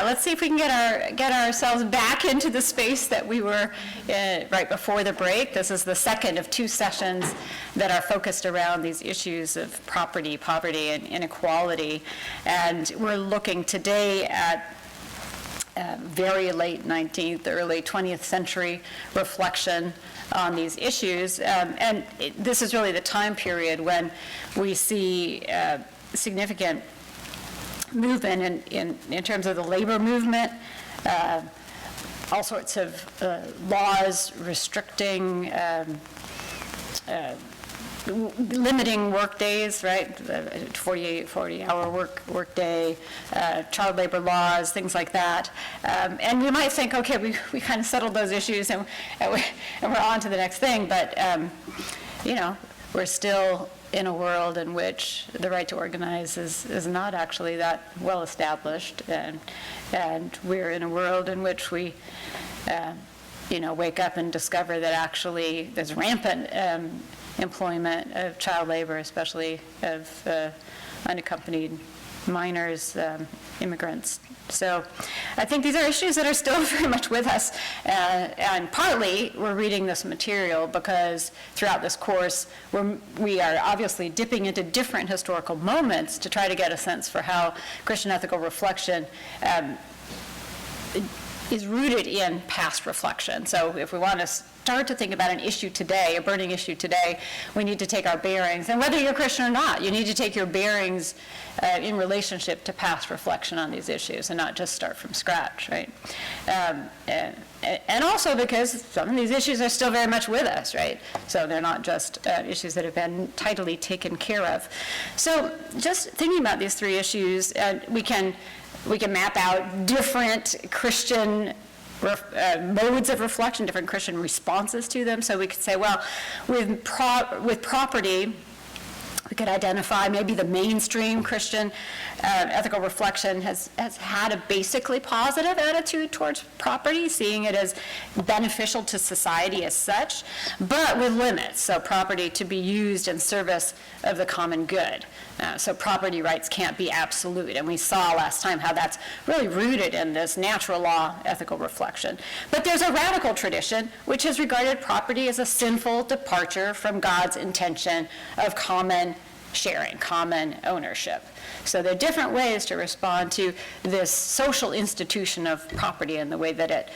let's see if we can get ourselves back into the space that we were right before the break. This is the second of 2 sessions that are focused around these issues of property, poverty, and inequality. And we're looking today at very late 19th, early 20th century reflection on these issues. This is really the time period when we see significant movement in terms of the labor movement, all sorts of laws restricting, limiting work days, right? 40-hour work day, child labor laws, things like that. And we might think, okay, we kind of settled those issues and we're on to the next thing, but we're still in a world in which the right to organize is not actually that well established, and we're in a world in which we wake up and discover that actually there's rampant employment of child labor, especially of unaccompanied minors, immigrants. So I think these are issues that are still very much with us, and partly we're reading this material because throughout this course we are obviously dipping into different historical moments to try to get a sense for how Christian ethical reflection is rooted in past reflection. So if we want to start to think about an issue today, a burning issue today, we need to take our bearings. And whether you're Christian or not, you need to take your bearings in relationship to past reflection on these issues and not just start from scratch, right? And also because some of these issues are still very much with us, right? So they're not just issues that have been tidily taken care of. So just thinking about these 3 issues, we can map out different Christian modes of reflection, different Christian responses to them. So we could say, well, with property, we could identify maybe the mainstream Christian ethical reflection has had a basically positive attitude towards property, seeing it as beneficial to society as such, but with limits. So property to be used in service of the common good. So property rights can't be absolute. And we saw last time how that's really rooted in this natural law ethical reflection. But there's a radical tradition which has regarded property as a sinful departure from God's intention of common sharing, common ownership. So there are different ways to respond to this social institution of property and the way that it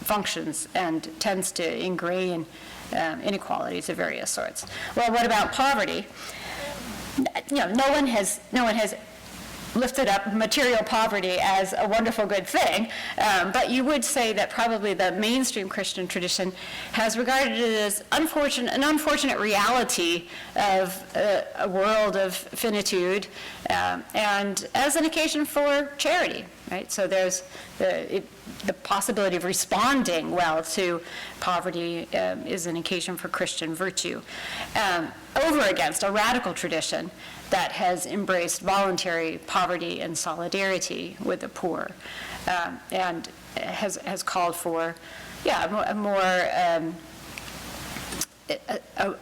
functions and tends to ingrain inequalities of various sorts. Well, what about poverty? No one has lifted up material poverty as a wonderful good thing, but you would say that probably the mainstream Christian tradition has regarded it as an unfortunate reality of a world of finitude, and as an occasion for charity, right? So there's the possibility of responding well to poverty is an occasion for Christian virtue, over against a radical tradition that has embraced voluntary poverty and solidarity with the poor, and has called for,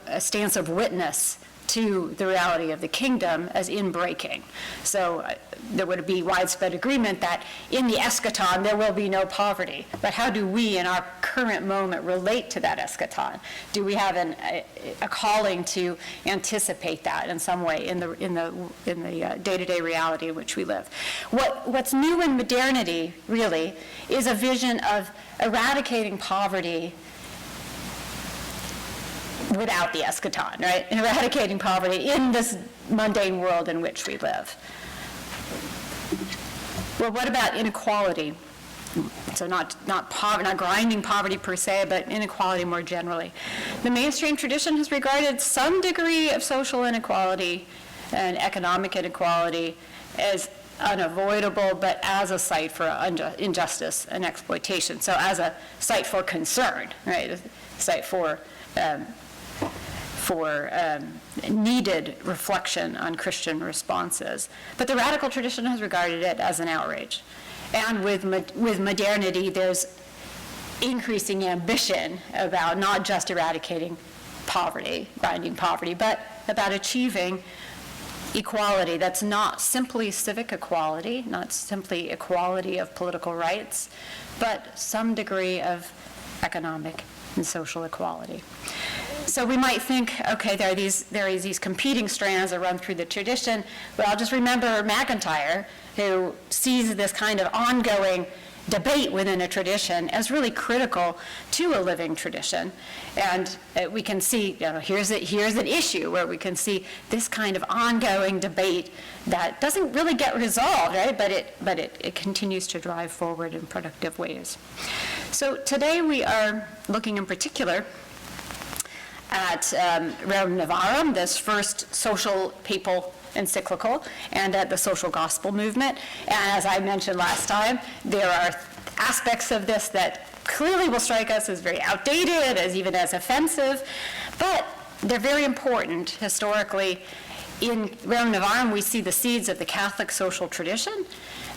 a stance of witness to the reality of the kingdom as inbreaking. So there would be widespread agreement that in the eschaton there will be no poverty. But how do we in our current moment relate to that eschaton? Do we have a calling to anticipate that in some way in the day-to-day reality in which we live? What's new in modernity really is a vision of eradicating poverty without the eschaton, right? Eradicating poverty in this mundane world in which we live. Well, what about inequality? So not grinding poverty per se, but inequality more generally. The mainstream tradition has regarded some degree of social inequality and economic inequality as unavoidable, but as a site for injustice and exploitation. So as a site for concern, right? A site for needed reflection on Christian responses. But the radical tradition has regarded it as an outrage. And with modernity, there's increasing ambition about not just eradicating poverty, grinding poverty, but about achieving equality that's not simply civic equality, not simply equality of political rights, but some degree of economic and social equality. So we might think, okay, there are these competing strands that run through the tradition, but I'll just remember MacIntyre, who sees this kind of ongoing debate within a tradition as really critical to a living tradition. And we can see, here's an issue where we can see this kind of ongoing debate that doesn't really get resolved, right? But it continues to drive forward in productive ways. So today we are looking in particular at Rerum Novarum, this first social papal encyclical, and at the social gospel movement. And as I mentioned last time, there are aspects of this that clearly will strike us as very outdated, even as offensive, but they're very important historically. In Rerum Novarum, we see the seeds of the Catholic social tradition.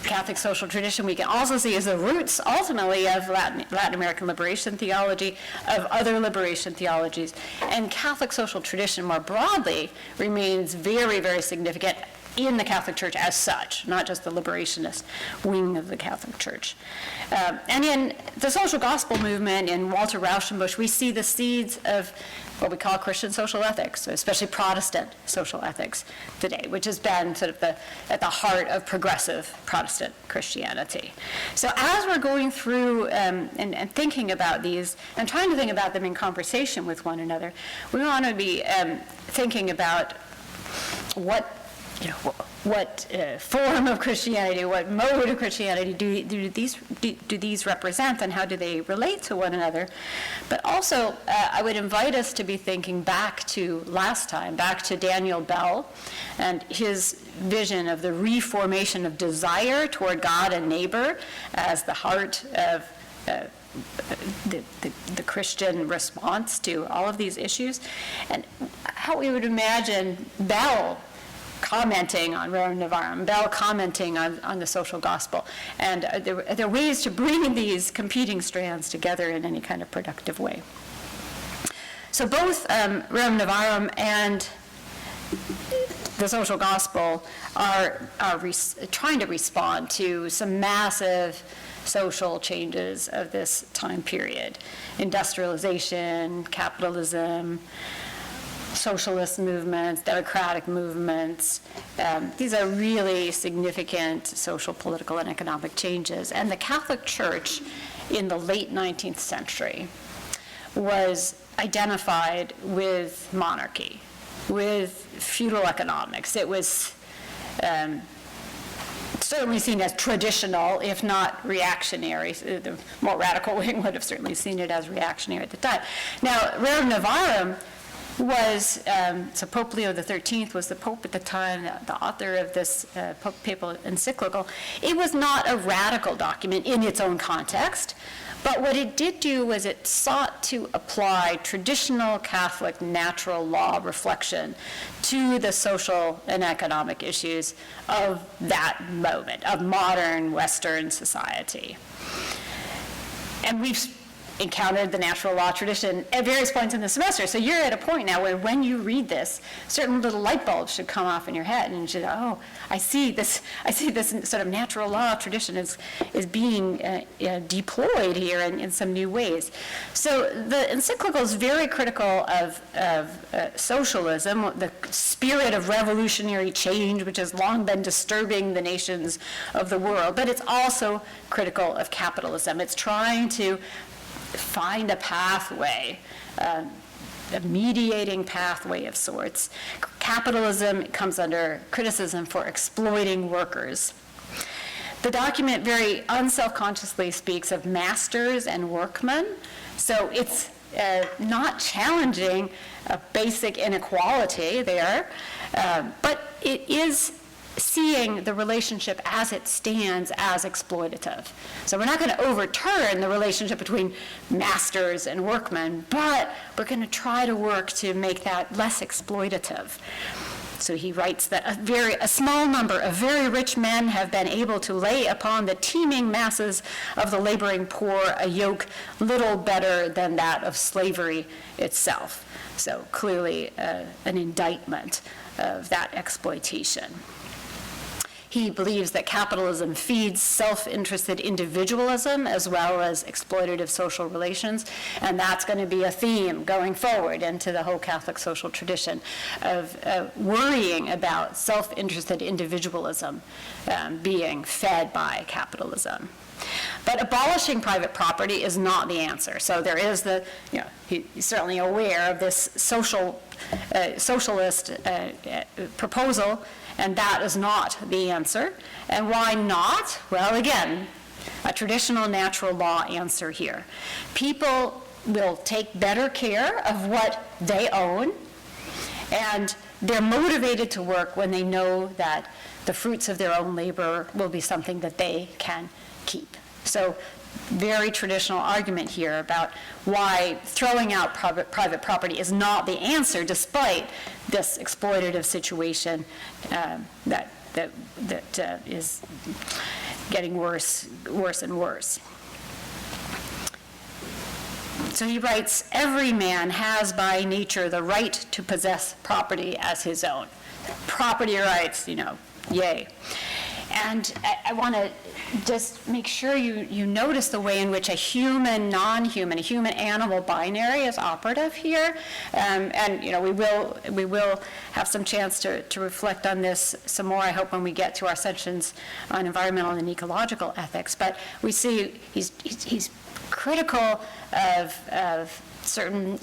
Catholic social tradition we can also see as the roots, ultimately, of Latin American liberation theology, of other liberation theologies. And Catholic social tradition, more broadly, remains very, very significant in the Catholic Church as such, not just the liberationist wing of the Catholic Church. And in the social gospel movement, in Walter Rauschenbusch, we see the seeds of what we call Christian social ethics, especially Protestant social ethics today, which has been sort of at the heart of progressive Protestant Christianity. So as we're going through and thinking about these, and trying to think about them in conversation with one another, we want to be thinking about what form of Christianity, what mode of Christianity do these represent, and how do they relate to one another? But also, I would invite us to be thinking back to last time, back to Daniel Bell and his vision of the reformation of desire toward God and neighbor as the heart of the Christian response to all of these issues, and how we would imagine Bell commenting on Rerum Novarum, Bell commenting on the social gospel. And there are ways to bring these competing strands together in any kind of productive way. So both Rerum Novarum and the social gospel are trying to respond to some massive social changes of this time period. Industrialization, capitalism, socialist movements, democratic movements. These are really significant social, political, and economic changes. And the Catholic Church in the late 19th century was identified with monarchy, with feudal economics. It was certainly seen as traditional, if not reactionary. The more radical wing would have certainly seen it as reactionary at the time. Now, Rerum Novarum was, so Pope Leo XIII was the Pope at the time, the author of this papal encyclical. It was not a radical document in its own context, but what it did do was it sought to apply traditional Catholic natural law reflection to the social and economic issues of that moment, of modern Western society. And we've encountered the natural law tradition at various points in the semester. So you're at a point now where when you read this, certain little light bulbs should come off in your head, and you should, oh, I see this sort of natural law tradition is being deployed here in some new ways. So the encyclical is very critical of socialism, the spirit of revolutionary change, which has long been disturbing the nations of the world, but it's also critical of capitalism. It's trying to find a pathway, a mediating pathway of sorts. Capitalism comes under criticism for exploiting workers. The document very unselfconsciously speaks of masters and workmen, so it's not challenging a basic inequality there, but it is seeing the relationship as it stands as exploitative. So we're not going to overturn the relationship between masters and workmen, but we're going to try to work to make that less exploitative. So he writes that a small number of very rich men have been able to lay upon the teeming masses of the laboring poor a yoke little better than that of slavery itself. So clearly an indictment of that exploitation. He believes that capitalism feeds self-interested individualism as well as exploitative social relations, and that's going to be a theme going forward into the whole Catholic social tradition of worrying about self-interested individualism being fed by capitalism. But abolishing private property is not the answer. So there is he's certainly aware of this socialist proposal, and that is not the answer. And why not? Well, again, a traditional natural law answer here. People will take better care of what they own, and they're motivated to work when they know that the fruits of their own labor will be something that they can keep. So very traditional argument here about why throwing out private property is not the answer, despite this exploitative situation that is getting worse and worse. So he writes, every man has by nature the right to possess property as his own. Property rights, yay. And I want to just make sure you notice the way in which a human, non-human, a human-animal binary is operative here. And we will have some chance to reflect on this some more, I hope, when we get to our sections on environmental and ecological ethics. But we see he's critical of certain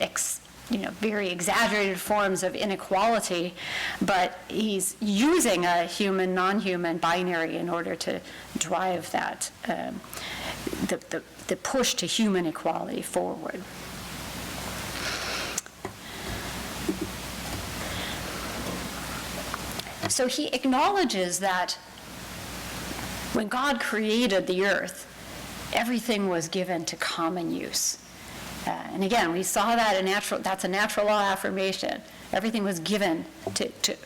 very exaggerated forms of inequality, but he's using a human, non-human binary in order to drive that, the push to human equality forward. So he acknowledges that when God created the earth, everything was given to common use. And again, we saw that that's a natural law affirmation. Everything was given to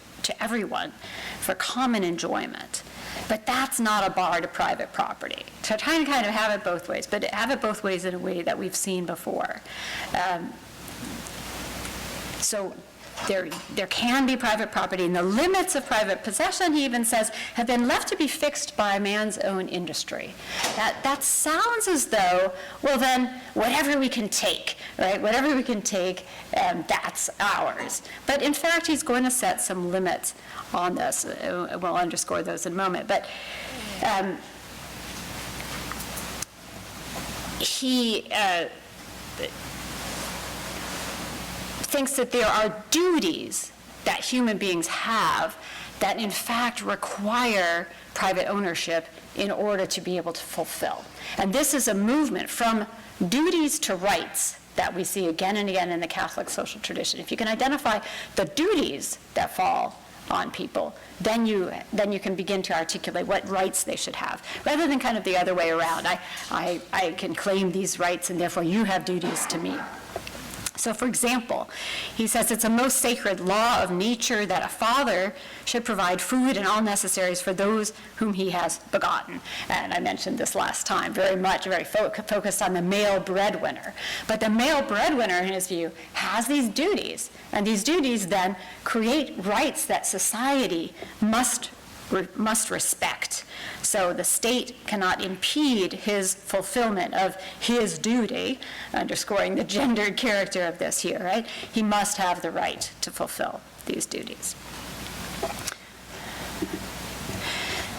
everyone for common enjoyment. But that's not a bar to private property. So trying to kind of have it both ways, but have it both ways in a way that we've seen before. So there can be private property, and the limits of private possession, he even says, have been left to be fixed by man's own industry. That sounds as though, well then, whatever we can take, right? Whatever we can take, that's ours. But in fact, he's going to set some limits on this. We'll underscore those in a moment. But he thinks that there are duties that human beings have that in fact require private ownership in order to be able to fulfill. And this is a movement from duties to rights that we see again and again in the Catholic social tradition. If you can identify the duties that fall on people, then you can begin to articulate what rights they should have, rather than kind of the other way around. I can claim these rights and therefore you have duties to me. So for example, he says it's a most sacred law of nature that a father should provide food and all necessaries for those whom he has begotten. And I mentioned this last time, very focused on the male breadwinner. But the male breadwinner, in his view, has these duties, and these duties then create rights that society must respect. So the state cannot impede his fulfillment of his duty, underscoring the gendered character of this here, right? He must have the right to fulfill these duties.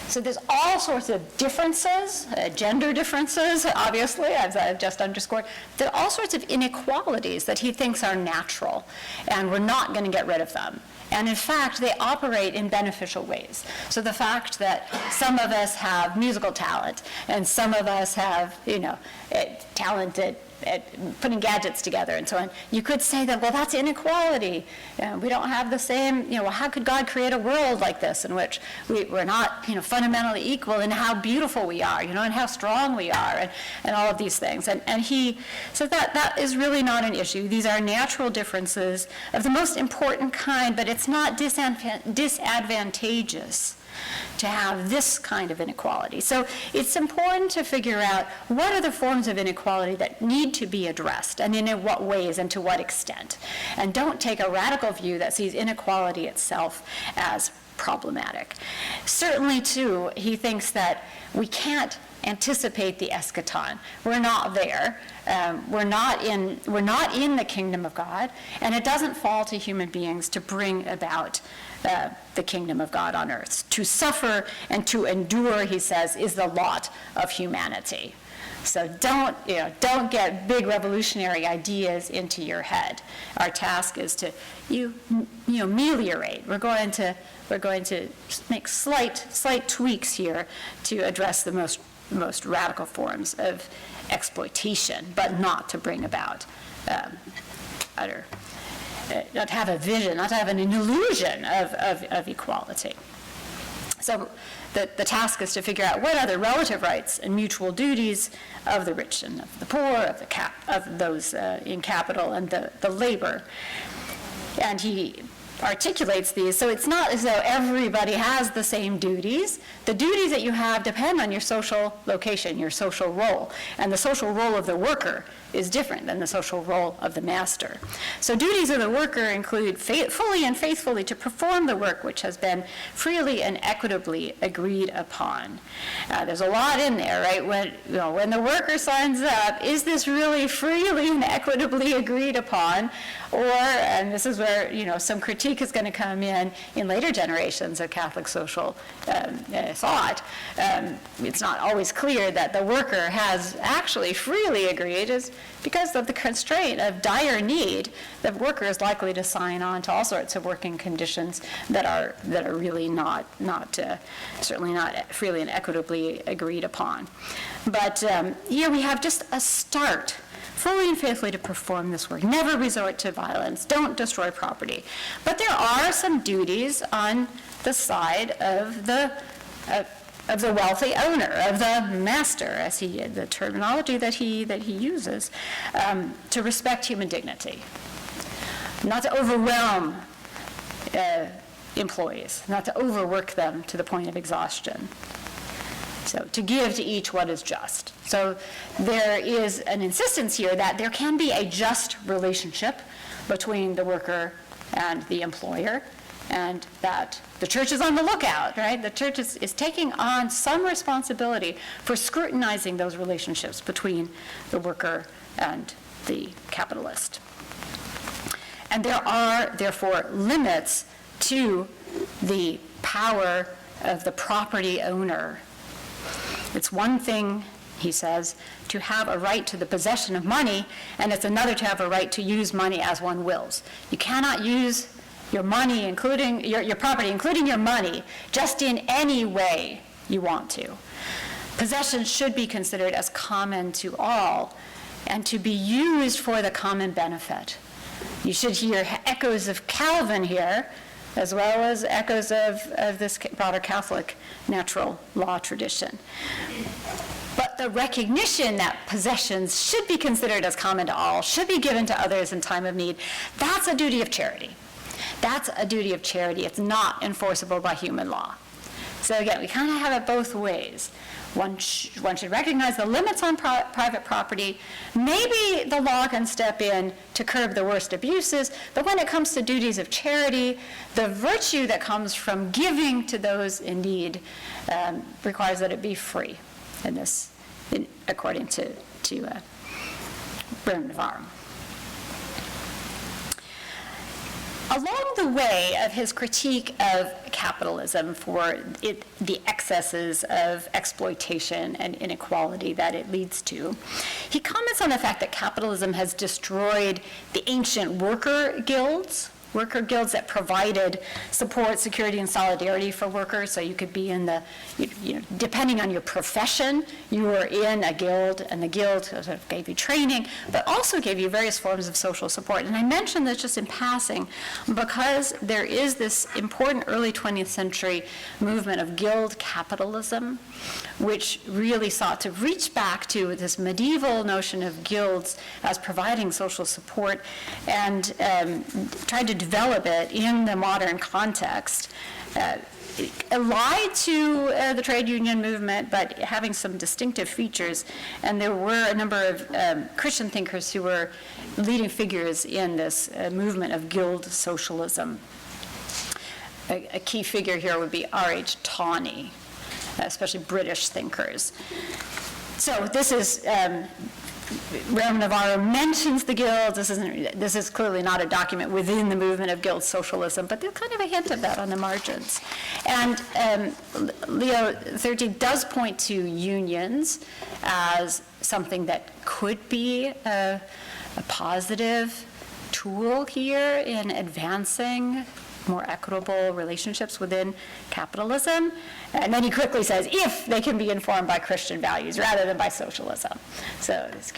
So there's all sorts of differences, gender differences, obviously, as I've just underscored. There are all sorts of inequalities that he thinks are natural, and we're not going to get rid of them. And in fact, they operate in beneficial ways. So the fact that some of us have musical talent, and some of us have, talent at putting gadgets together and so on, you could say that, well, that's inequality. We don't have the same, how could God create a world like this in which we're not, fundamentally equal in how beautiful we are, and how strong we are, and all of these things. And he said that is really not an issue. These are natural differences of the most important kind, but it's not disadvantageous to have this kind of inequality. So it's important to figure out what are the forms of inequality that need need to be addressed, and in what ways and to what extent. And don't take a radical view that sees inequality itself as problematic. Certainly, too, he thinks that we can't anticipate the eschaton. We're not there. We're not in the kingdom of God, and it doesn't fall to human beings to bring about the kingdom of God on earth. To suffer and to endure, he says, is the lot of humanity. So don't get big revolutionary ideas into your head. Our task is to ameliorate. We're going to make slight tweaks here to address the most radical forms of exploitation, but not to bring about not to have a vision, not to have an illusion of equality. So the task is to figure out what are the relative rights and mutual duties of the rich and of the poor, of those in capital and the labor. And he articulates these, so it's not as though everybody has the same duties. The duties that you have depend on your social location, your social role, and the social role of the worker is different than the social role of the master. So duties of the worker include fully and faithfully to perform the work which has been freely and equitably agreed upon. There's a lot in there, right? When the worker signs up, is this really freely and equitably agreed upon? Or, and this is where some critique is going to come in later generations of Catholic social thought. It's not always clear that the worker has actually freely agreed, is because of the constraint of dire need. The worker is likely to sign on to all sorts of working conditions that are really not certainly not freely and equitably agreed upon. But here we have just a start. Fully and faithfully to perform this work. Never resort to violence. Don't destroy property. But there are some duties on the side of the wealthy owner, of the master, as the terminology that he uses, to respect human dignity, not to overwhelm employees, not to overwork them to the point of exhaustion. So to give to each what is just. So there is an insistence here that there can be a just relationship between the worker and the employer, and that the church is on the lookout, right? The church is taking on some responsibility for scrutinizing those relationships between the worker and the capitalist. And there are, therefore, limits to the power of the property owner. It's one thing, he says, to have a right to the possession of money, and it's another to have a right to use money as one wills. You cannot use your money, including your property, including your money, just in any way you want to. Possessions should be considered as common to all and to be used for the common benefit. You should hear echoes of Calvin here, as well as echoes of this broader Catholic natural law tradition. But the recognition that possessions should be considered as common to all, should be given to others in time of need, that's a duty of charity. That's a duty of charity. It's not enforceable by human law. So again, we kind of have it both ways. One should recognize the limits on private property. Maybe the law can step in to curb the worst abuses, but when it comes to duties of charity, the virtue that comes from giving to those in need requires that it be free, according to Rerum Novarum. Along the way of his critique of capitalism for the excesses of exploitation and inequality that it leads to, he comments on the fact that capitalism has destroyed the ancient worker guilds that provided support, security, and solidarity for workers. So you could be in depending on your profession, you were in a guild, and the guild sort of gave you training, but also gave you various forms of social support. And I mention this just in passing because there is this important early 20th century movement of guild capitalism, which really sought to reach back to this medieval notion of guilds as providing social support and tried to develop it in the modern context. allied to the trade union movement, but having some distinctive features. And there were a number of Christian thinkers who were leading figures in this movement of guild socialism. A key figure here would be R.H. Tawney, especially British thinkers. So this is Rerum Novarum mentions the guilds. This is clearly not a document within the movement of guild socialism, but there's kind of a hint of that on the margins. And Leo XIII does point to unions as something that could be a positive tool here in advancing more equitable relationships within capitalism. And then he quickly says, if they can be informed by Christian values rather than by socialism. So this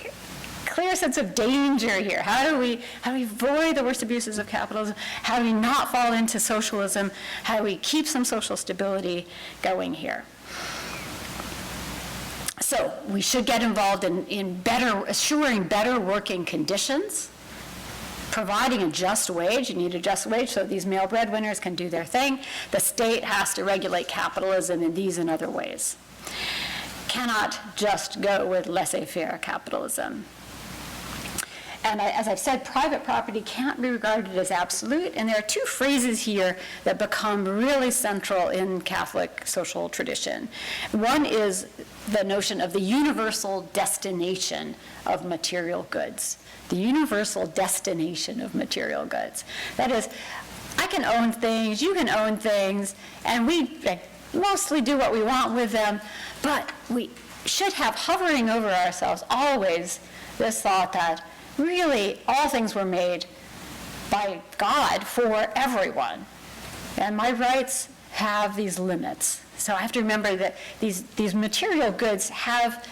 clear sense of danger here. How do we avoid the worst abuses of capitalism? How do we not fall into socialism? How do we keep some social stability going here? So we should get involved in assuring better working conditions, providing a just wage. You need a just wage so these male breadwinners can do their thing. The state has to regulate capitalism in these and other ways. Cannot just go with laissez-faire capitalism. And as I've said, private property can't be regarded as absolute, and there are two phrases here that become really central in Catholic social tradition. One is the notion of the universal destination of material goods. The universal destination of material goods. That is, I can own things, you can own things, and we mostly do what we want with them, but we should have hovering over ourselves always this thought that really all things were made by God for everyone. And my rights have these limits. So I have to remember that these material goods have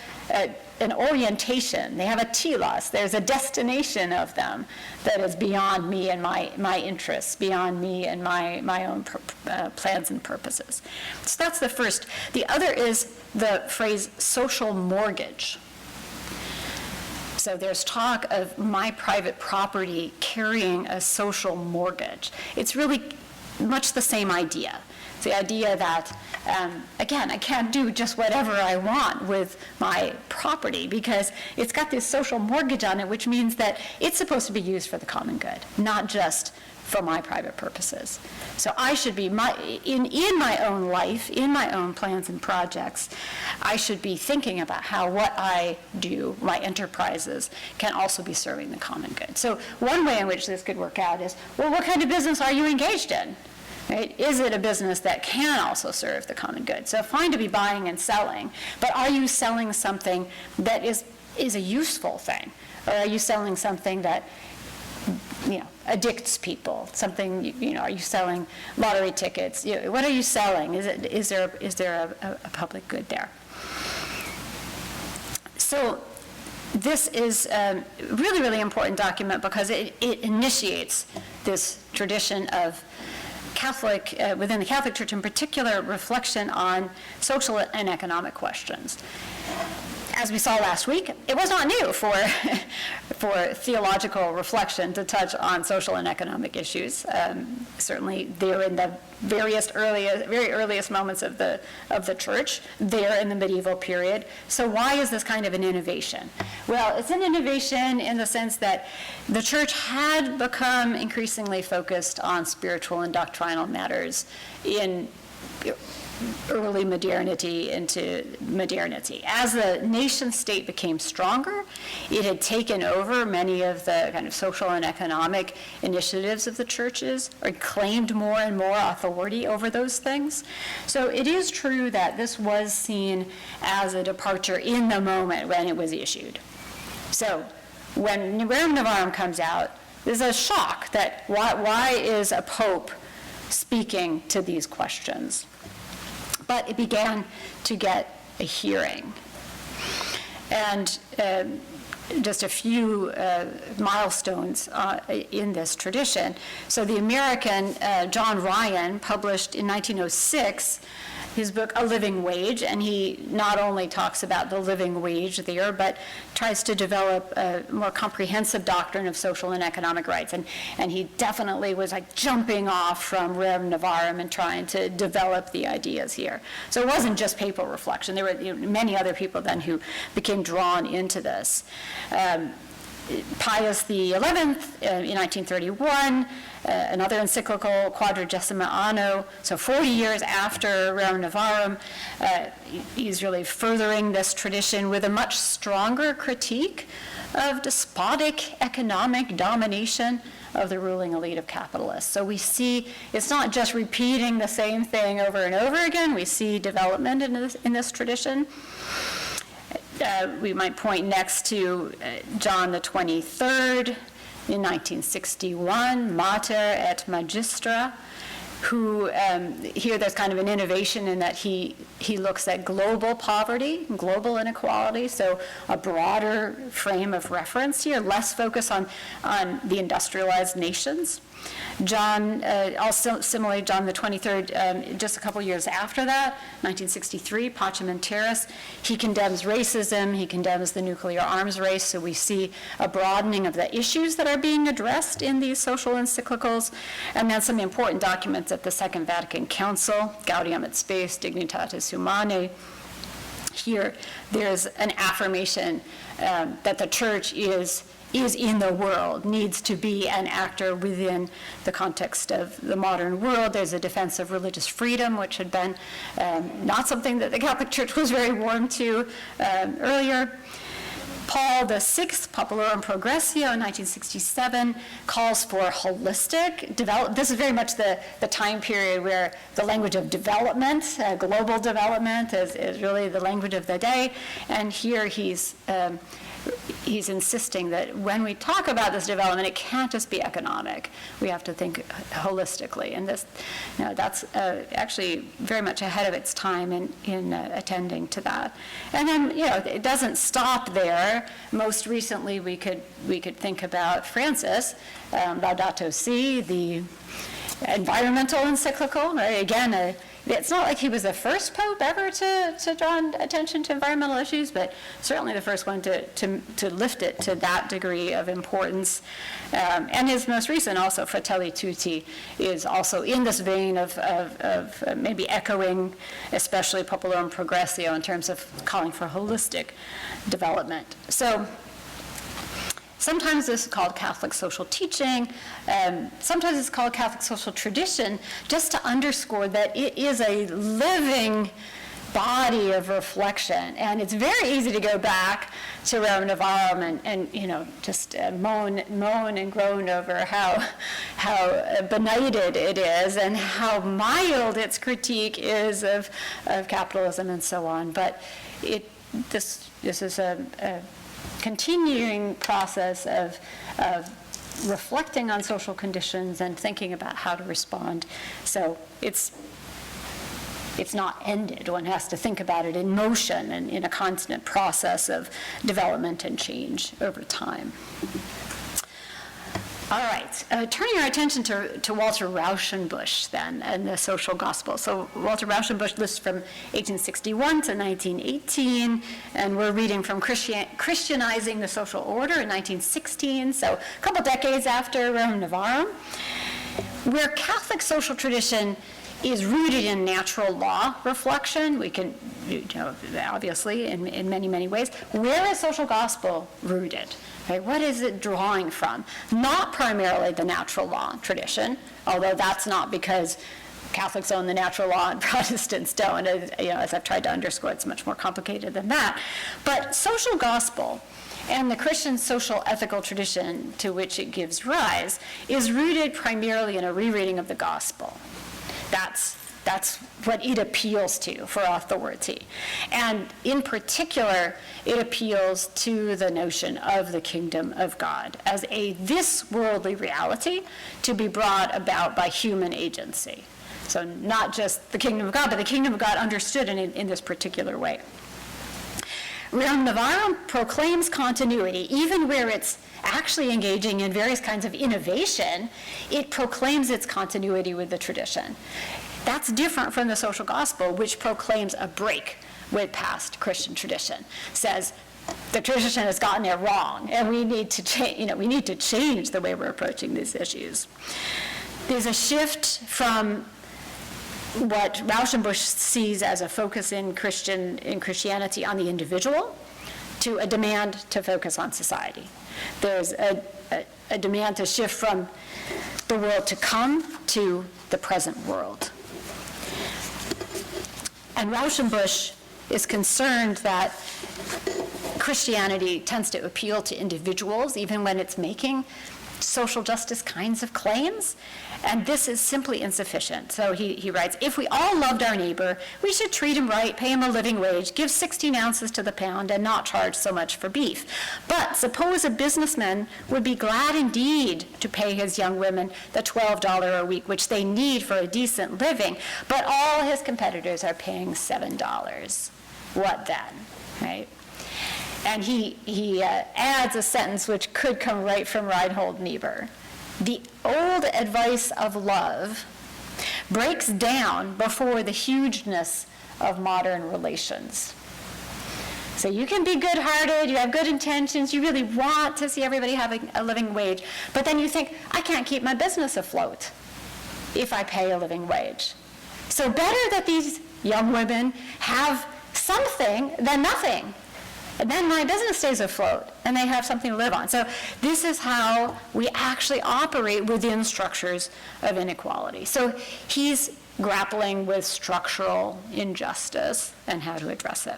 an orientation. They have a telos. There's a destination of them that is beyond me and my interests, beyond me and my own plans and purposes. So that's the first. The other is the phrase social mortgage. So there's talk of my private property carrying a social mortgage. It's really much the same idea. It's the idea that, again, I can't do just whatever I want with my property because it's got this social mortgage on it, which means that it's supposed to be used for the common good, not just for my private purposes. So I should be, in my own life, in my own plans and projects, I should be thinking about how what I do, my enterprises, can also be serving the common good. So one way in which this could work out is, well, what kind of business are you engaged in? Right? Is it a business that can also serve the common good? So fine to be buying and selling, but are you selling something that is a useful thing? Or are you selling something that addicts people? Something, are you selling lottery tickets? What are you selling? Is there a public good there? So this is a really, really important document because it initiates this tradition of within the Catholic Church in particular, reflection on social and economic questions. As we saw last week, it was not new for theological reflection to touch on social and economic issues. Certainly, they're in the very earliest moments of the church. They're in the medieval period. So why is this kind of an innovation? Well, it's an innovation in the sense that the church had become increasingly focused on spiritual and doctrinal matters in early modernity into modernity. As the nation state became stronger, it had taken over many of the kind of social and economic initiatives of the churches, or claimed more and more authority over those things. So it is true that this was seen as a departure in the moment when it was issued. So when Rerum Novarum comes out, there's a shock that why is a pope speaking to these questions? But it began to get a hearing. And just a few milestones in this tradition. So the American John Ryan published in 1906 his book, A Living Wage, and he not only talks about the living wage there, but tries to develop a more comprehensive doctrine of social and economic rights. And he definitely was like jumping off from Rerum Novarum and trying to develop the ideas here. So it wasn't just papal reflection. There were many other people then who became drawn into this. Pius XI, in 1931, another encyclical, Quadragesima Anno, so 40 years after Rerum Novarum, he's really furthering this tradition with a much stronger critique of despotic economic domination of the ruling elite of capitalists. So we see it's not just repeating the same thing over and over again. We see development in this tradition. We might point next to John the 23rd in 1961, Mater et Magistra, who here there's kind of an innovation in that he looks at global poverty, global inequality, so a broader frame of reference here, less focus on the industrialized nations. John, also similarly, John the 23rd, just a couple years after that, 1963, Pacem in Terris, he condemns racism, he condemns the nuclear arms race, so we see a broadening of the issues that are being addressed in these social encyclicals, and then some important documents at the Second Vatican Council, Gaudium et Spes, Dignitatis Humanae. Here, there's an affirmation that the church is in the world, needs to be an actor within the context of the modern world. There's a defense of religious freedom, which had been not something that the Catholic Church was very warm to earlier. Paul VI, Populorum Progressio in 1967, calls for holistic development. This is very much the time period where the language of development, global development, is really the language of the day. And here he's insisting that when we talk about this development, it can't just be economic. We have to think holistically. And this, that's actually very much ahead of its time in attending to that. And then, it doesn't stop there. Most recently, we could think about Francis, Laudato Si, the environmental encyclical, right? Again, it's not like he was the first pope ever to draw attention to environmental issues, but certainly the first one to lift it to that degree of importance. And his most recent, also, Fratelli Tutti, is also in this vein of maybe echoing, especially Populorum Progressio, in terms of calling for holistic development. So sometimes this is called Catholic social teaching. Sometimes it's called Catholic social tradition, just to underscore that it is a living body of reflection. And it's very easy to go back to Rerum Novarum and just moan and groan over how benighted it is and how mild its critique is of capitalism and so on. But this is a continuing process of reflecting on social conditions and thinking about how to respond. So it's not ended. One has to think about it in motion and in a constant process of development and change over time. All right, turning our attention to Walter Rauschenbusch then and the social gospel. So Walter Rauschenbusch lists from 1861 to 1918, and we're reading from Christianizing the Social Order in 1916, so a couple decades after Rerum Novarum, where Catholic social tradition is rooted in natural law reflection. We can, obviously, in many, many ways. Where is social gospel rooted? Right? What is it drawing from? Not primarily the natural law tradition, although that's not because Catholics own the natural law and Protestants don't. As I've tried to underscore, it's much more complicated than that. But social gospel and the Christian social ethical tradition to which it gives rise is rooted primarily in a rereading of the gospel. That's what it appeals to for authority. And in particular, it appeals to the notion of the kingdom of God as this worldly reality to be brought about by human agency. So not just the kingdom of God, but the kingdom of God understood in this particular way. Rerum Novarum proclaims continuity. Even where it's actually engaging in various kinds of innovation, it proclaims its continuity with the tradition. That's different from the social gospel, which proclaims a break with past Christian tradition. Says the tradition has gotten it wrong, and we need to change. We need to change the way we're approaching these issues. There's a shift from what Rauschenbusch sees as a focus in Christianity on the individual to a demand to focus on society. There's a demand to shift from the world to come to the present world. And Rauschenbusch is concerned that Christianity tends to appeal to individuals even when it's making social justice kinds of claims, and this is simply insufficient. So he writes, if we all loved our neighbor, we should treat him right, pay him a living wage, give 16 ounces to the pound, and not charge so much for beef. But suppose a businessman would be glad indeed to pay his young women the $12 a week, which they need for a decent living, but all his competitors are paying $7. What then, right? And he adds a sentence which could come right from Reinhold Niebuhr. The old advice of love breaks down before the hugeness of modern relations. So you can be good-hearted, you have good intentions, you really want to see everybody having a living wage, but then you think, I can't keep my business afloat if I pay a living wage. So better that these young women have something than nothing. And then my business stays afloat, and they have something to live on. So this is how we actually operate within structures of inequality. So he's grappling with structural injustice and how to address it.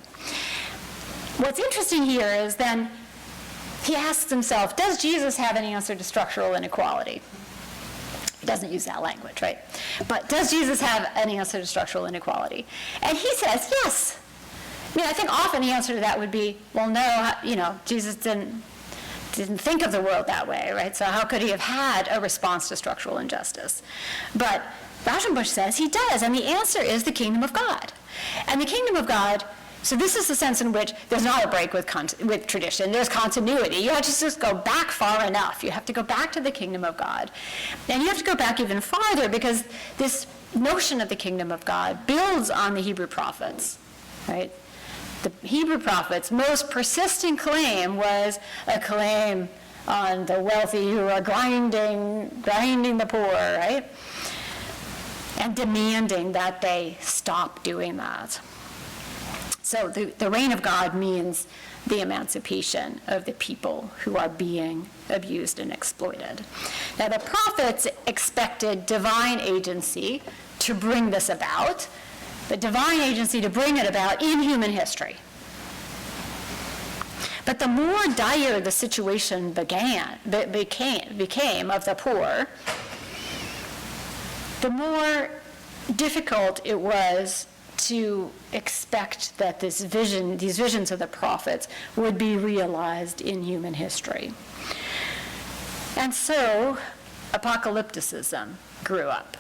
What's interesting here is then he asks himself, does Jesus have any answer to structural inequality? He doesn't use that language, right? But does Jesus have any answer to structural inequality? And he says, yes. I think often the answer to that would be, well, no, Jesus didn't think of the world that way, right? So how could he have had a response to structural injustice? But Rauschenbusch says he does, and the answer is the kingdom of God. And the kingdom of God, so this is the sense in which there's not a break with tradition, there's continuity. You have to just go back far enough. You have to go back to the kingdom of God. And you have to go back even farther, because this notion of the kingdom of God builds on the Hebrew prophets, right? The Hebrew prophets' most persistent claim was a claim on the wealthy who are grinding the poor, right? And demanding that they stop doing that. So the reign of God means the emancipation of the people who are being abused and exploited. Now, the prophets expected divine agency to bring this about, the divine agency to bring it about in human history. But the more dire the situation became of the poor, the more difficult it was to expect that these visions of the prophets would be realized in human history. And so apocalypticism grew up.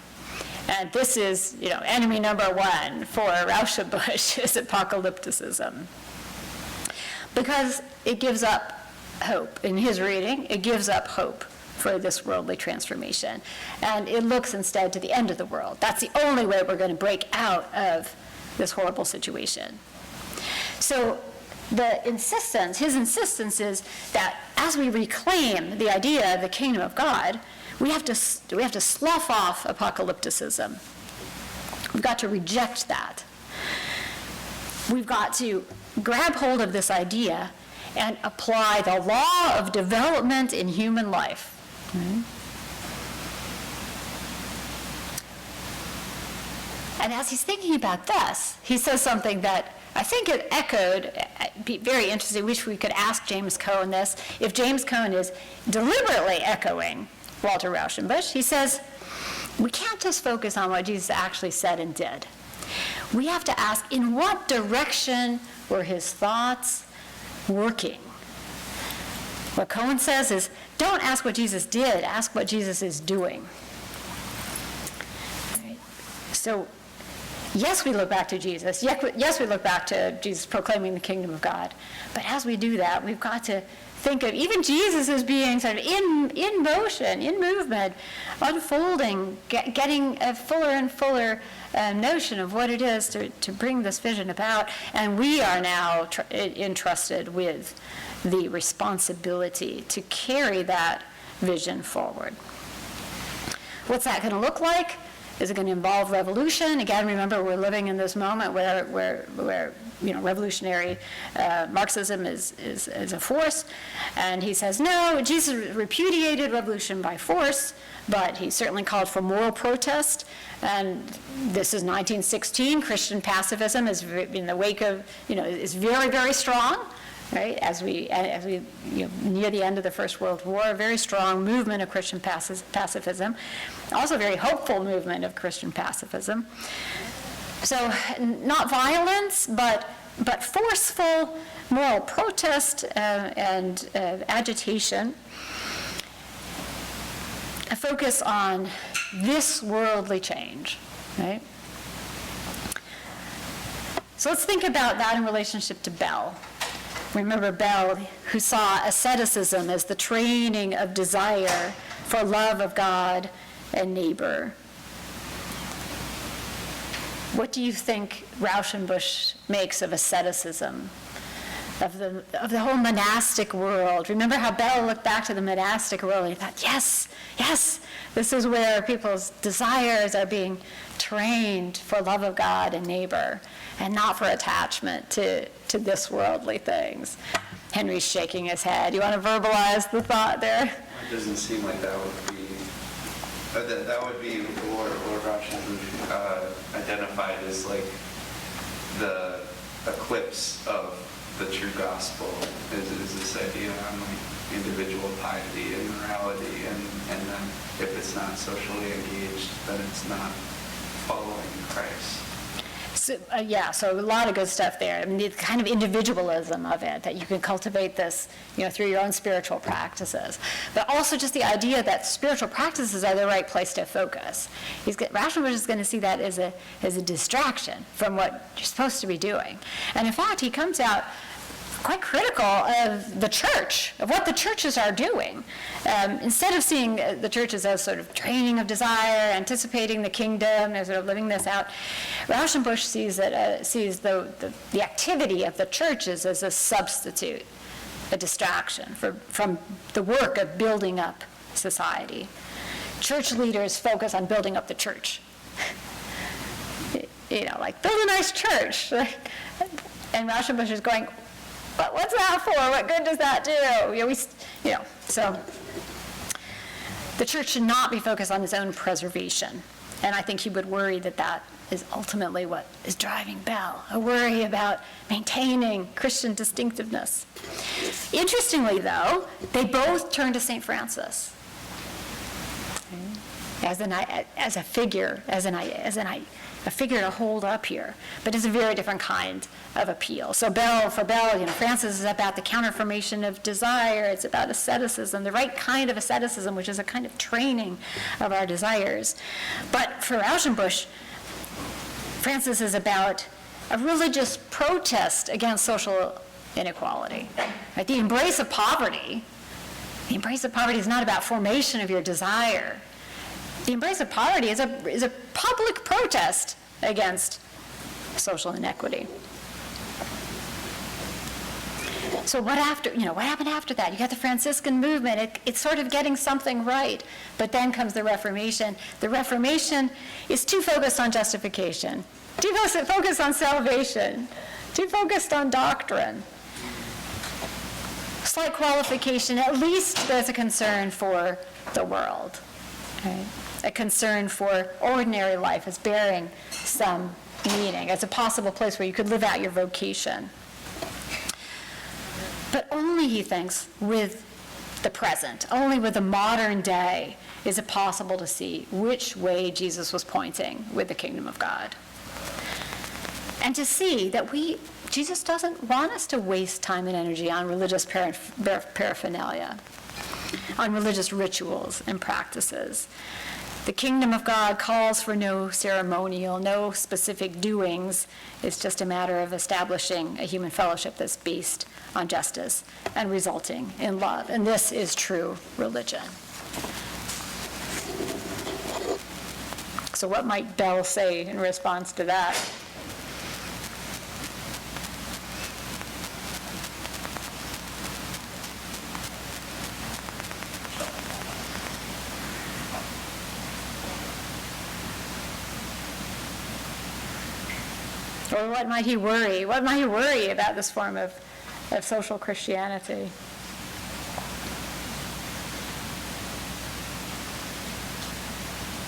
And this is, enemy number one for Rauschenbusch is apocalypticism. Because it gives up hope. In his reading, it gives up hope for this worldly transformation. And it looks instead to the end of the world. That's the only way we're going to break out of this horrible situation. So his insistence is that as we reclaim the idea of the kingdom of God, we have to slough off apocalypticism. We've got to reject that. We've got to grab hold of this idea and apply the law of development in human life. Mm-hmm. And as he's thinking about this, he says something that I think it echoed, be very interesting, wish we could ask James Cone this. If James Cone is deliberately echoing Walter Rauschenbusch, he says, we can't just focus on what Jesus actually said and did. We have to ask, in what direction were his thoughts working? What Cone says is, don't ask what Jesus did, ask what Jesus is doing. Right? So Yes, we look back to Jesus. Yes, we look back to Jesus proclaiming the kingdom of God. But as we do that, we've got to think of even Jesus as being sort of in motion, in movement, unfolding, getting a fuller and fuller notion of what it is to bring this vision about. And we are now entrusted with the responsibility to carry that vision forward. What's that going to look like? Is it going to involve revolution? Again, remember, we're living in this moment where revolutionary Marxism is a force. And he says, no, Jesus repudiated revolution by force, but he certainly called for moral protest. And this is 1916. Christian pacifism is in the wake of, is very, very strong. Right, as we near the end of the First World War, a very strong movement of Christian pacifism, also a very hopeful movement of Christian pacifism. So not violence, but forceful moral protest and agitation. A focus on this worldly change, right? So let's think about that in relationship to Bell. Remember Bell, who saw asceticism as the training of desire for love of God and neighbor. What do you think Rauschenbusch makes of asceticism, of the whole monastic world? Remember how Bell looked back to the monastic world and he thought, yes, this is where people's desires are being trained for love of God and neighbor, and not for attachment to this worldly things. Henry's shaking his head. You want to verbalize the thought there? It doesn't seem like that would be, that would be Lord Rauschenbusch identified as like the eclipse of the true gospel is this idea on like individual piety and morality, and then if it's not socially engaged, then it's not following Christ. So a lot of good stuff there. I mean, the kind of individualism of it, that you can cultivate this, through your own spiritual practices. But also just the idea that spiritual practices are the right place to focus. Rauschenbusch is going to see that as a distraction from what you're supposed to be doing. And in fact, he comes out quite critical of the church, of what the churches are doing. Instead of seeing the churches as sort of training of desire, anticipating the kingdom, and sort of living this out, Rauschenbusch sees the activity of the churches as a substitute, a distraction from the work of building up society. Church leaders focus on building up the church. Like build a nice church. And Rauschenbusch is going, but what's that for? What good does that do? So the church should not be focused on its own preservation. And I think he would worry that is ultimately what is driving Bell, a worry about maintaining Christian distinctiveness. Interestingly, though, they both turn to St. Francis as a figure, a figure to hold up here, but it's a very different kind of appeal. So for Bell, Francis is about the counterformation of desire. It's about asceticism, the right kind of asceticism, which is a kind of training of our desires. But for Rauschenbusch, Francis is about a religious protest against social inequality. Right? The embrace of poverty is not about formation of your desire. The embrace of poverty is a public protest against social inequity. So what happened after that? You got the Franciscan movement. It's sort of getting something right, but then comes the Reformation. The Reformation is too focused on justification, too focused on salvation, too focused on doctrine. Slight qualification, at least there's a concern for the world. Right? A concern for ordinary life as bearing some meaning, as a possible place where you could live out your vocation. But only, he thinks, with the present, only with the modern day, is it possible to see which way Jesus was pointing with the kingdom of God. And to see that Jesus doesn't want us to waste time and energy on religious paraphernalia, on religious rituals and practices. The kingdom of God calls for no ceremonial, no specific doings. It's just a matter of establishing a human fellowship that's based on justice and resulting in love. And this is true religion. So what might Bell say in response to that? Or what might he worry? What might he worry about this form of social Christianity?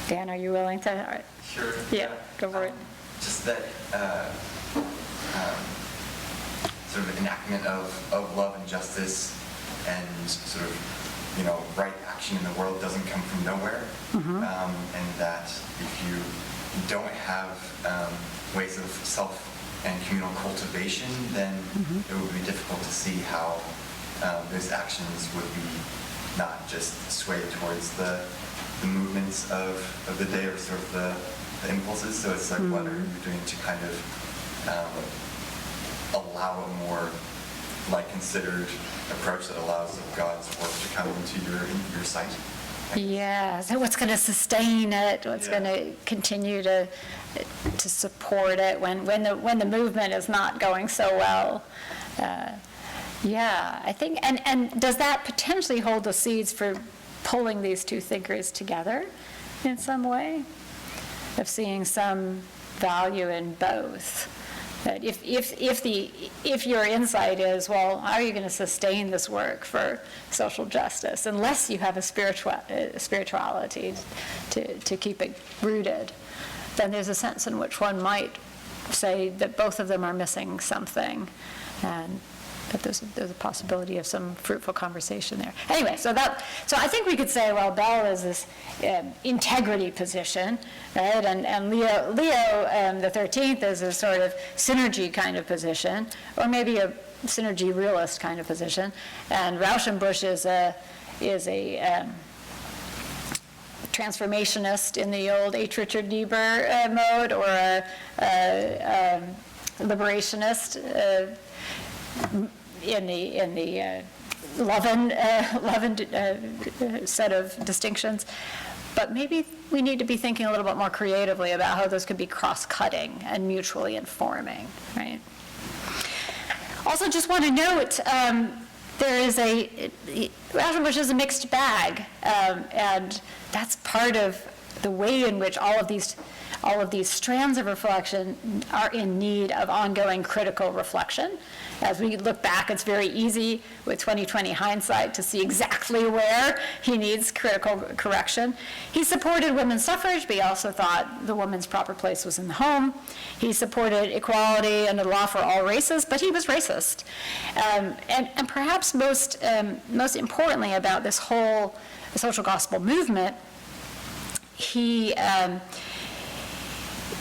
Dan, are you willing to? All right. Sure. Yeah, go for it. Just that sort of enactment of love and justice and sort of, right action in the world doesn't come from nowhere. And that if you don't have ways of self and communal cultivation, then it would be difficult to see how those actions would be not just swayed towards the movements of the day or sort of the impulses. So it's like, what are you doing to kind of allow a more considered approach that allows God's work to come into your sight? Yeah, so what's going to sustain it? What's going to continue to support it when the movement is not going so well? I think, and does that potentially hold the seeds for pulling these two thinkers together in some way, of seeing some value in both? That if your insight is, well, how are you going to sustain this work for social justice unless you have a spirituality to keep it rooted, then there's a sense in which one might say that both of them are missing something, and that there's a possibility of some fruitful conversation there. Anyway, so I think we could say, well, Bell is this integrity position, right? And Leo the 13th is a sort of synergy kind of position, or maybe a synergy realist kind of position. And Rauschenbusch is a transformationist in the old H. Richard Niebuhr mode, or a liberationist in the Levin set of distinctions. But maybe we need to be thinking a little bit more creatively about how those could be cross-cutting and mutually informing, right? Also, just want to note, Rauschenbusch is a mixed bag, and that's part of the way in which all of these strands of reflection are in need of ongoing critical reflection. As we look back, it's very easy with 20/20 hindsight to see exactly where he needs critical correction. He supported women's suffrage, but he also thought the woman's proper place was in the home. He supported equality and the law for all races, but he was racist. And perhaps most importantly about this whole social gospel movement, he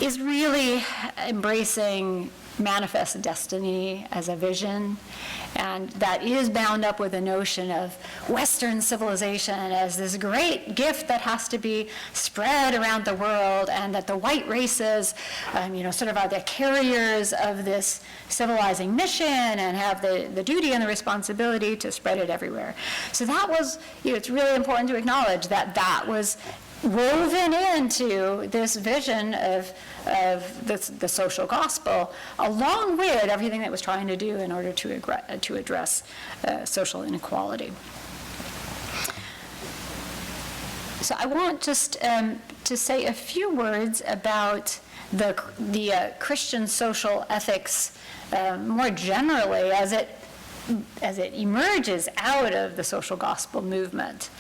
is really embracing manifest destiny as a vision, and that is bound up with the notion of Western civilization as this great gift that has to be spread around the world, and that the white races, sort of are the carriers of this civilizing mission and have the duty and the responsibility to spread it everywhere. So that was, it's really important to acknowledge that was woven into this vision of the social gospel, along with everything that was trying to do in order to address social inequality. So I want just to say a few words about the Christian social ethics more generally as it emerges out of the social gospel movement.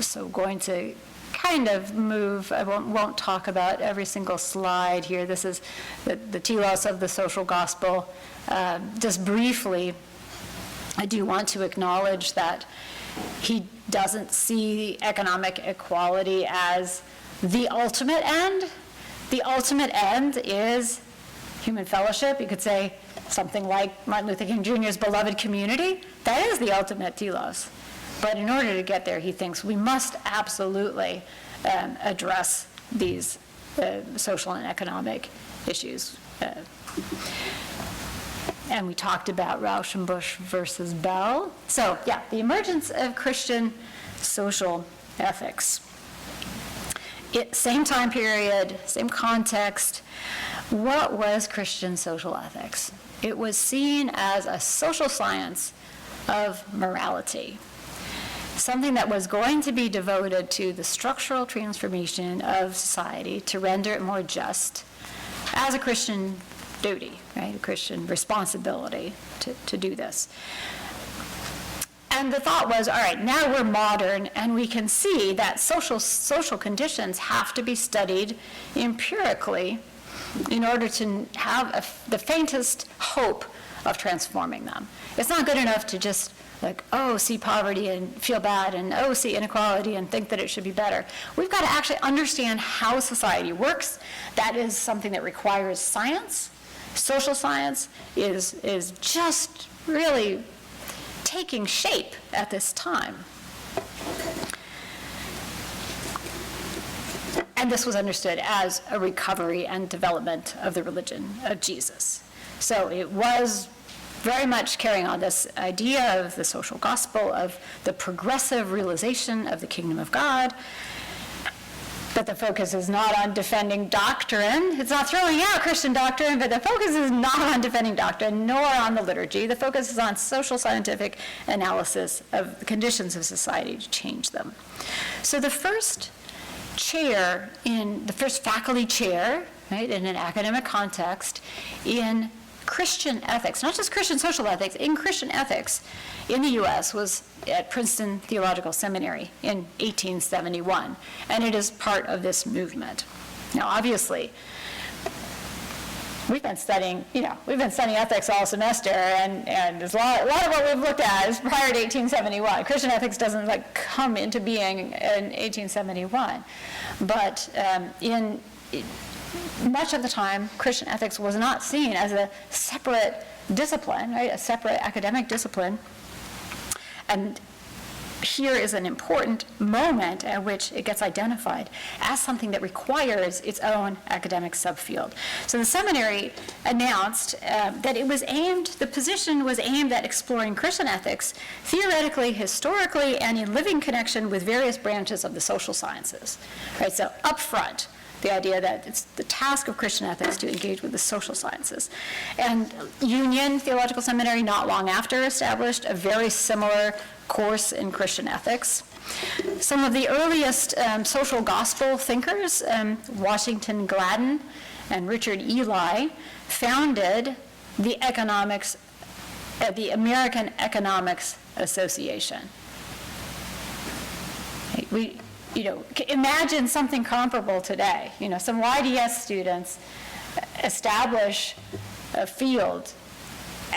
So going to kind of move, I won't talk about every single slide here. This is the telos of the social gospel. Just briefly, I do want to acknowledge that he doesn't see economic equality as the ultimate end. The ultimate end is human fellowship. You could say something like Martin Luther King Jr.'s beloved community. That is the ultimate telos. But in order to get there, he thinks we must absolutely address these social and economic issues. And we talked about Rauschenbusch versus Bell. So yeah, the emergence of Christian social ethics. Same time period, same context. What was Christian social ethics? It was seen as a social science of morality, something that was going to be devoted to the structural transformation of society to render it more just as a Christian duty, right? A Christian responsibility to do this. And the thought was, all right, now we're modern and we can see that social conditions have to be studied empirically in order to have the faintest hope of transforming them. It's not good enough to just see poverty and feel bad, and see inequality and think that it should be better. We've got to actually understand how society works. That is something that requires science. Social science is just really taking shape at this time. And this was understood as a recovery and development of the religion of Jesus. So it was very much carrying on this idea of the social gospel, of the progressive realization of the kingdom of God. But the focus is not on defending doctrine. It's not throwing out Christian doctrine, but the focus is not on defending doctrine, nor on the liturgy. The focus is on social scientific analysis of the conditions of society to change them. So the first faculty chair, right, in an academic context, in Christian ethics, not just Christian social ethics, in Christian ethics in the U.S. was at Princeton Theological Seminary in 1871, and it is part of this movement. Now, obviously, we've been studying ethics all semester, and there's a lot of what we've looked at is prior to 1871. Christian ethics doesn't come into being in 1871, but much of the time, Christian ethics was not seen as a separate discipline, right? A separate academic discipline. And here is an important moment at which it gets identified as something that requires its own academic subfield. So the seminary announced that the position was aimed at exploring Christian ethics theoretically, historically, and in living connection with various branches of the social sciences. Right? So up front, the idea that it's the task of Christian ethics to engage with the social sciences. And Union Theological Seminary, not long after, established a very similar course in Christian ethics. Some of the earliest social gospel thinkers, Washington Gladden and Richard Ely, founded the American Economics Association. Imagine something comparable today. Some YDS students establish a field,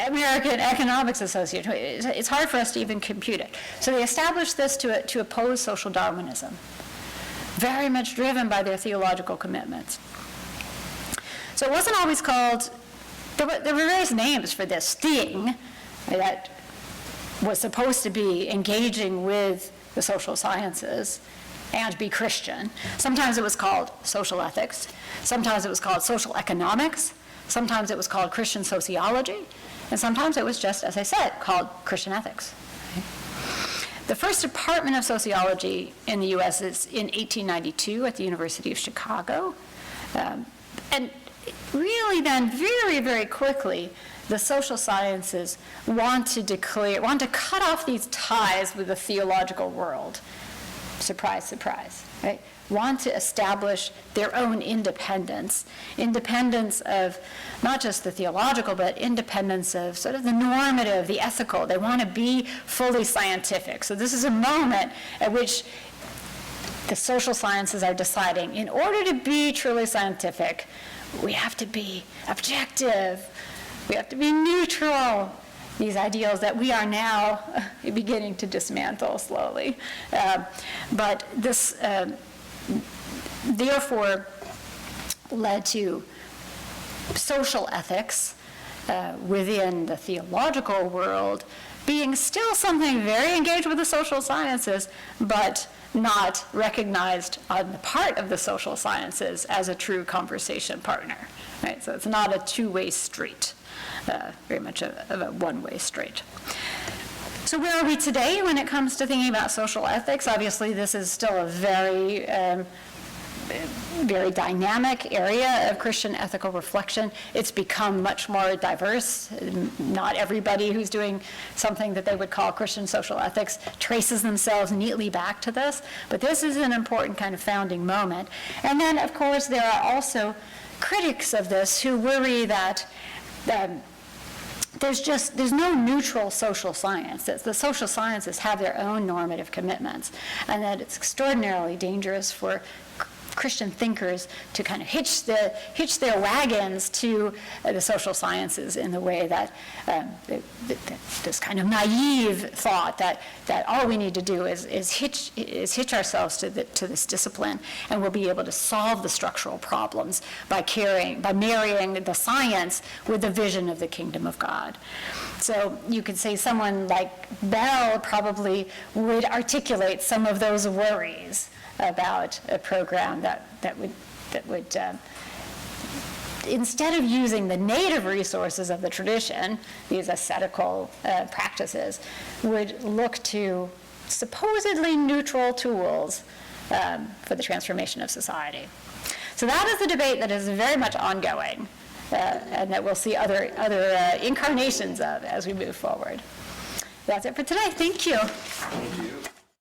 American Economics Association. It's hard for us to even compute it. So they established this to oppose social Darwinism, very much driven by their theological commitments. So it wasn't always called, there were various names for this thing that was supposed to be engaging with the social sciences and be Christian. Sometimes it was called social ethics. Sometimes it was called social economics. Sometimes it was called Christian sociology. And sometimes it was just, as I said, called Christian ethics. The first department of sociology in the U.S. is in 1892 at the University of Chicago. And really then, very, very quickly, the social sciences want to cut off these ties with the theological world. Surprise, surprise, right? Want to establish their own independence of not just the theological, but independence of sort of the normative, the ethical. They want to be fully scientific. So this is a moment at which the social sciences are deciding, in order to be truly scientific, we have to be objective, we have to be neutral. These ideals that we are now beginning to dismantle slowly. But this, therefore, led to social ethics within the theological world being still something very engaged with the social sciences, but not recognized on the part of the social sciences as a true conversation partner, right? So it's not a two-way street, very much of a one-way street. So where are we today when it comes to thinking about social ethics? Obviously, this is still a very dynamic area of Christian ethical reflection. It's become much more diverse. Not everybody who's doing something that they would call Christian social ethics traces themselves neatly back to this, but this is an important kind of founding moment. And then, of course, there are also critics of this who worry that there's no neutral social science. That the social sciences have their own normative commitments, and that it's extraordinarily dangerous for Christian thinkers to kind of hitch their wagons to the social sciences in the way that this kind of naive thought that all we need to do is hitch ourselves to this discipline, and we'll be able to solve the structural problems by marrying the science with the vision of the kingdom of God. So you could say someone like Bell probably would articulate some of those worries about a program that would instead of using the native resources of the tradition, these ascetical practices, would look to supposedly neutral tools for the transformation of society. So that is a debate that is very much ongoing, and that we'll see other incarnations of as we move forward. That's it for today. Thank you. Thank you.